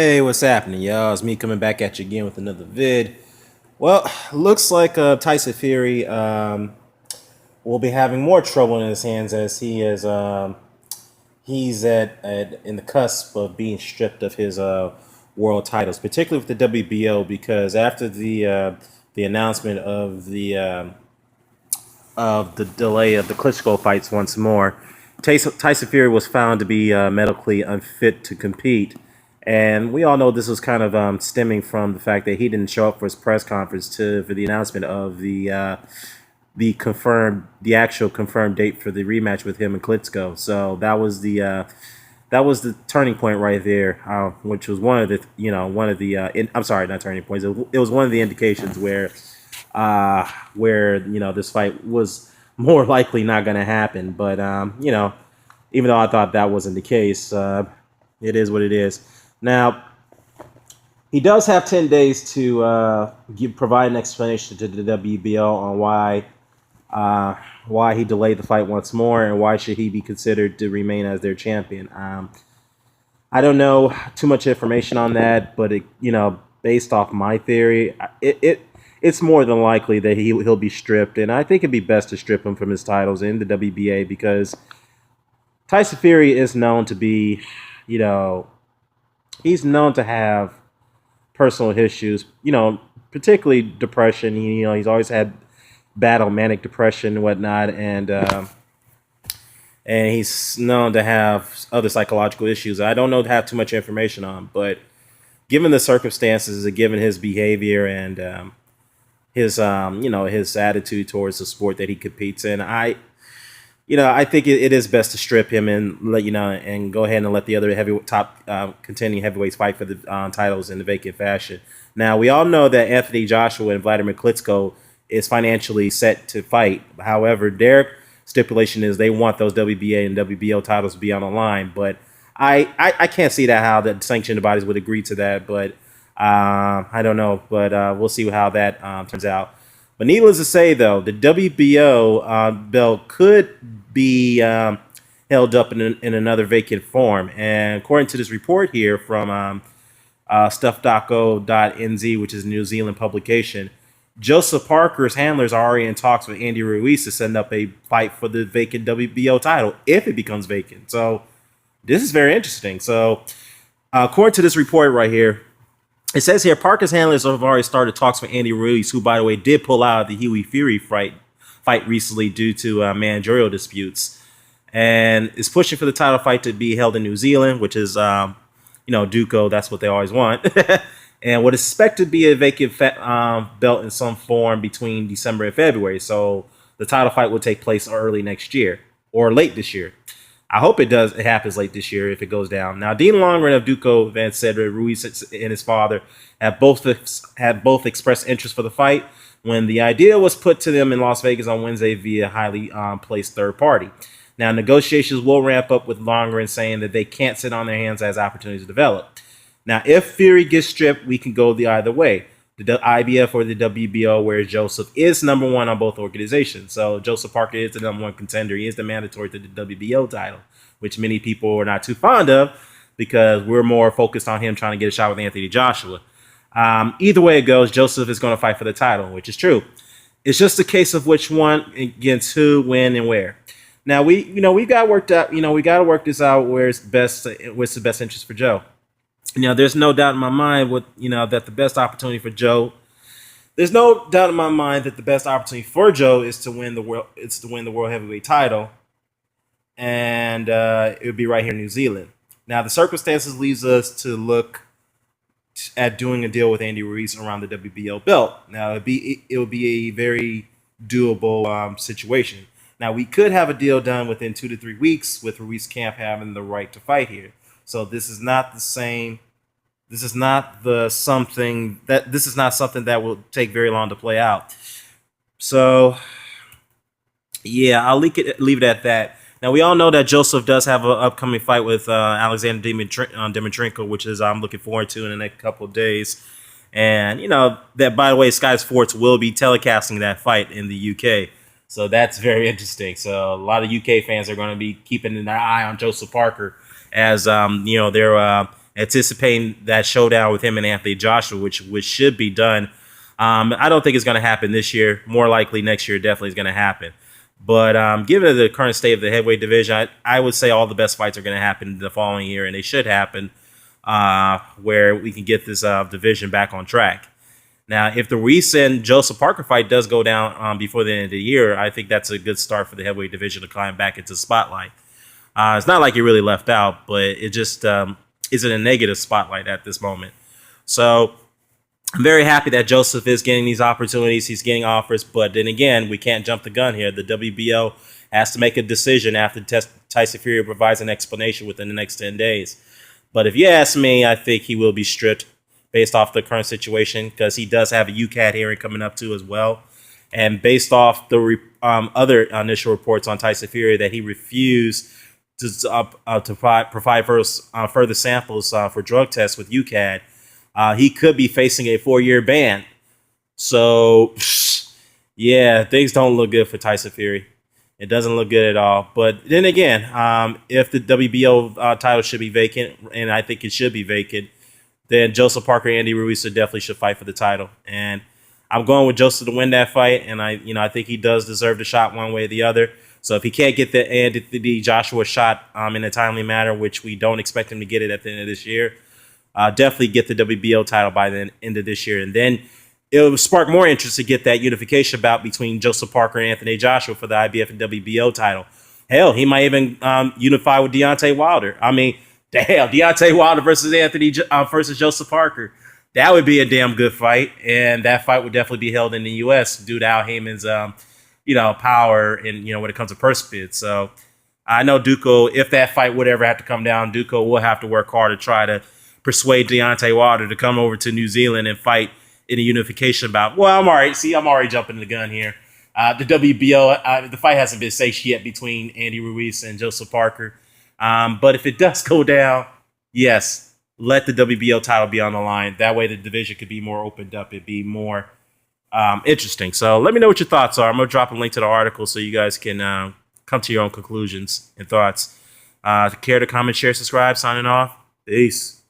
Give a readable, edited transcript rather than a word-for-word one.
Hey, what's happening, y'all? It's me coming back at you again with another vid. Well, looks like Tyson Fury will be having more trouble in his hands as he's at in the cusp of being stripped of his world titles, particularly with the WBO, because after the announcement of the delay of the Klitschko fights once more, Tyson Fury was found to be medically unfit to compete. And we all know this was kind of stemming from the fact that he didn't show up for his press conference for the announcement of the actual confirmed date for the rematch with him and Klitschko. So that was the turning point right there, which was one of the I'm sorry, not turning points. It was one of the indications where this fight was more likely not going to happen. But even though I thought that wasn't the case, it is what it is. Now, he does have 10 days to provide an explanation to the WBO on why he delayed the fight once more and why should he be considered to remain as their champion. I don't know too much information on that, but based off my theory, it's more than likely that he'll be stripped, and I think it'd be best to strip him from his titles in the WBA because Tyson Fury is known to be, he's known to have personal issues, particularly depression. He's always had battle manic depression and whatnot, and he's known to have other psychological issues. I don't know to have too much information on, but given the circumstances and given his behavior and his his attitude towards the sport that he competes in, I think it is best to strip him and and go ahead and let the other contending heavyweights fight for the titles in the vacant fashion. Now, we all know that Anthony Joshua and Vladimir Klitschko is financially set to fight. However, their stipulation is they want those WBA and WBO titles to be on the line. But I can't see that how the sanctioned bodies would agree to that. But I don't know. But we'll see how that turns out. But needless to say, though, the WBO belt could be held up in another vacant form. And according to this report here from stuff.co.nz, which is a New Zealand publication, Joseph Parker's handlers are already in talks with Andy Ruiz to set up a fight for the vacant WBO title if it becomes vacant. So this is very interesting. So according to this report right here, it says here, Parker's handlers have already started talks with Andy Ruiz, who, by the way, did pull out of the Huey Fury fight recently due to managerial disputes, and is pushing for the title fight to be held in New Zealand, which is, Duco. That's what they always want. And what is expected to be a vacant belt in some form between December and February. So the title fight will take place early next year or late this year. I hope it happens late this year if it goes down. Now, Dean Longren of Duco Van Cedric, Ruiz and his father have both expressed interest for the fight when the idea was put to them in Las Vegas on Wednesday via highly placed third party. Now, negotiations will ramp up with Longren saying that they can't sit on their hands as opportunities develop. Now, if Fury gets stripped, we can go the either way. The IBF or the WBO, where Joseph is number one on both organizations. So Joseph Parker is the number one contender. He is the mandatory to the WBO title, which many people are not too fond of because we're more focused on him trying to get a shot with Anthony Joshua. Either way it goes, Joseph is going to fight for the title, which is true. It's just a case of which one against who, when, and where. Now we got worked out. We got to work this out what's the best interest for Joe. There's no doubt in my mind that the best opportunity for Joe. There's no doubt in my mind that the best opportunity for Joe is to win the world heavyweight title, and it would be right here in New Zealand. Now, the circumstances leads us to look at doing a deal with Andy Ruiz around the WBO belt. Now, it would be a very doable situation. Now, we could have a deal done within 2 to 3 weeks with Ruiz camp having the right to fight here. So this is not the same. This is not something that will take very long to play out. So, yeah, I'll leave it at that. Now, we all know that Joseph does have an upcoming fight with Alexander Dimitrenko, which is I'm looking forward to in the next couple of days. And, that, by the way, Sky Sports will be telecasting that fight in the UK. So that's very interesting. So a lot of UK fans are going to be keeping their eye on Joseph Parker as anticipating that showdown with him and Anthony Joshua, which should be done. I don't think it's going to happen this year. More likely next year definitely is going to happen. But given the current state of the heavyweight division, I would say all the best fights are going to happen the following year, and they should happen where we can get this division back on track. Now, if the Ruiz and Joseph Parker fight does go down before the end of the year, I think that's a good start for the heavyweight division to climb back into the spotlight. It's not like you're really left out, but it just isn't a negative spotlight at this moment. So I'm very happy that Joseph is getting these opportunities. He's getting offers, but then again, we can't jump the gun here. The WBO has to make a decision after Tyson Fury provides an explanation within the next 10 days. But if you ask me, I think he will be stripped based off the current situation, because he does have a UCAT hearing coming up too as well. And based off the other initial reports on Tyson Fury that he refused to provide further samples for drug tests with UCAT, he could be facing a 4-year ban. So, yeah, things don't look good for Tyson Fury. It doesn't look good at all. But then again, if the WBO title should be vacant, and I think it should be vacant, then Joseph Parker and Andy Ruiz definitely should fight for the title. And I'm going with Joseph to win that fight, and I think he does deserve the shot one way or the other. So if he can't get the Anthony Joshua shot in a timely manner, which we don't expect him to get it at the end of this year, definitely get the WBO title by the end of this year. And then it will spark more interest to get that unification bout between Joseph Parker and Anthony Joshua for the IBF and WBO title. Hell, he might even unify with Deontay Wilder. I mean, damn, Deontay Wilder versus Joseph Parker. That would be a damn good fight, and that fight would definitely be held in the U.S. due to Al Heyman's, power and when it comes to purse bids. So I know Duco, if that fight would ever have to come down, Duco will have to work hard to try to persuade Deontay Wilder to come over to New Zealand and fight in a unification bout. Well, I'm already jumping the gun here. The WBO, the fight hasn't been safe yet between Andy Ruiz and Joseph Parker. But if it does go down, yes, let the WBO title be on the line. That way the division could be more opened up. It'd be more interesting. So let me know what your thoughts are. I'm going to drop a link to the article so you guys can come to your own conclusions and thoughts. Care to comment, share, subscribe, signing off. Peace.